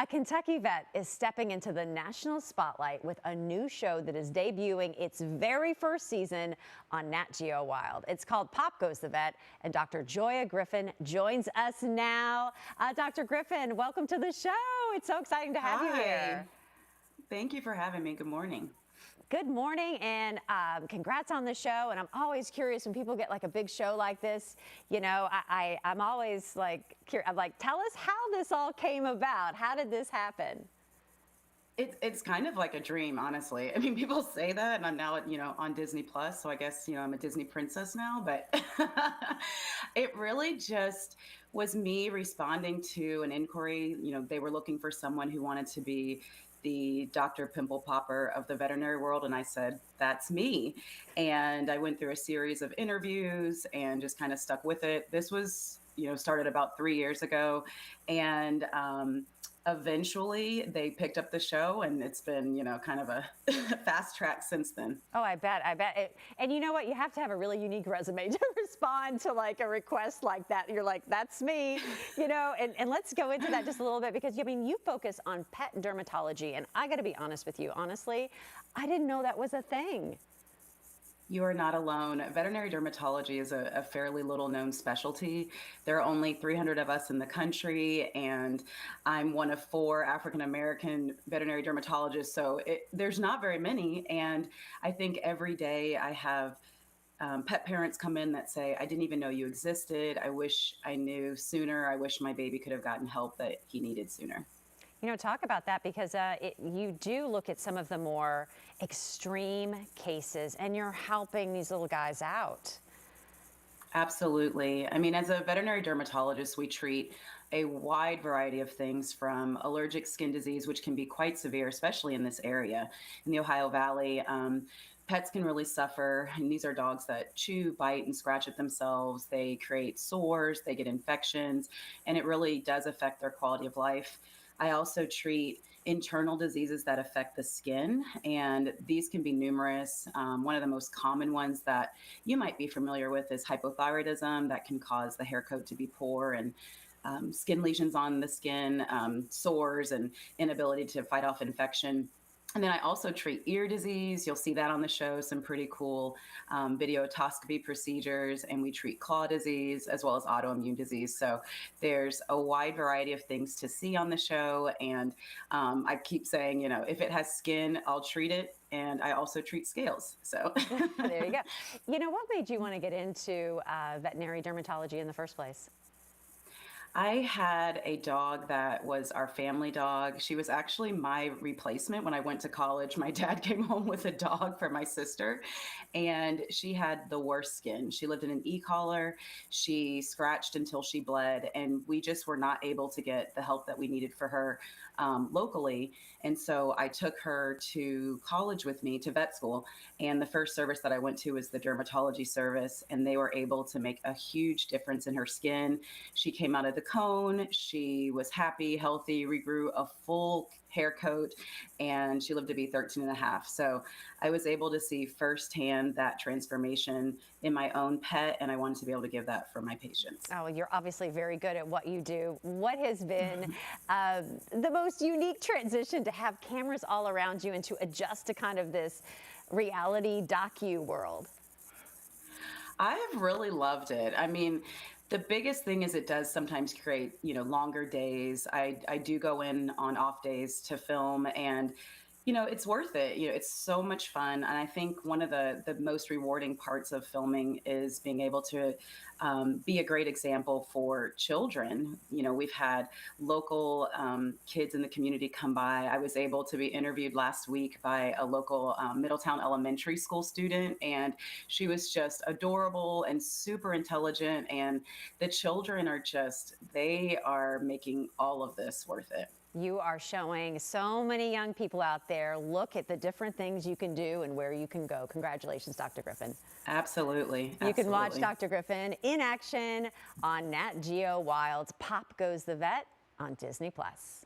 A Kentucky vet is stepping into the national spotlight with a new show that is debuting its very first season on NatGeo Wild. It's called Pop Goes the Vet, and Dr. Joya Griffin joins us now. Dr. Griffin, welcome to the show. It's so exciting to have you here. Thank you for having me. Good morning. Good morning, and congrats on the show. And I'm always curious when people get like a big show like this. You know, I'm always like curious. I'm like, tell us how this all came about. How did this happen? It's kind of like a dream, honestly. I mean, people say that, and I'm now, on Disney Plus, so I guess, I'm a Disney princess now. But it really just was me responding to an inquiry. They were looking for someone who wanted to be the Dr. Pimple Popper of the veterinary world, and I said, "That's me." And I went through a series of interviews and just kind of stuck with it. This was, started about 3 years ago, and eventually they picked up the show, and it's been, kind of a fast track since then. Oh, I bet. And you know what? You have to have a really unique resume to respond to like a request like that. You're like, that's me, and let's go into that just a little bit, because you focus on pet dermatology, and I got to be honest with you. Honestly, I didn't know that was a thing. You are not alone. Veterinary dermatology is a fairly little known specialty. There are only 300 of us in the country, and I'm one of 4 African American veterinary dermatologists. So there's not very many. And I think every day I have pet parents come in that say, "I didn't even know you existed. I wish I knew sooner. I wish my baby could have gotten help that he needed sooner." Talk about that, because you do look at some of the more extreme cases, and you're helping these little guys out. Absolutely. I mean, as a veterinary dermatologist, we treat a wide variety of things, from allergic skin disease, which can be quite severe, especially in this area, in the Ohio Valley. Pets can really suffer, and these are dogs that chew, bite, and scratch at themselves. They create sores, they get infections, and it really does affect their quality of life. I also treat internal diseases that affect the skin, and these can be numerous. One of the most common ones that you might be familiar with is hypothyroidism, that can cause the hair coat to be poor, and skin lesions on the skin, sores, and inability to fight off infection. And then I also treat ear disease. You'll see that on the show, some pretty cool video otoscopy procedures. And we treat claw disease as well as autoimmune disease. So there's a wide variety of things to see on the show. And I keep saying, if it has skin, I'll treat it. And I also treat scales. So there you go. What made you want to get into veterinary dermatology in the first place? I had a dog that was our family dog. She was actually my replacement when I went to college. My dad came home with a dog for my sister, and she had the worst skin. She lived in an e-collar. She scratched until she bled, and we just were not able to get the help that we needed for her locally. And so I took her to college with me, to vet school. And the first service that I went to was the dermatology service, and they were able to make a huge difference in her skin. She came out of the cone. She was happy, healthy, regrew a full hair coat, and she lived to be 13 and a half. So I was able to see firsthand that transformation in my own pet, and I wanted to be able to give that for my patients. Oh, well, you're obviously very good at what you do. What has been the most unique transition to have cameras all around you and to adjust to kind of this reality docu world? I have really loved it. I mean, the biggest thing is it does sometimes create, longer days. I do go in on off days to film, and it's worth it. It's so much fun. And I think one of the most rewarding parts of filming is being able to be a great example for children. We've had local kids in the community come by. I was able to be interviewed last week by a local Middletown elementary school student, and she was just adorable and super intelligent. And the children they are making all of this worth it. You are showing so many young people out there, look at the different things you can do and where you can go. Congratulations, Dr. Griffin. Absolutely. You can watch Dr. Griffin in action on NatGeo Wild's Pop Goes the Vet on Disney Plus.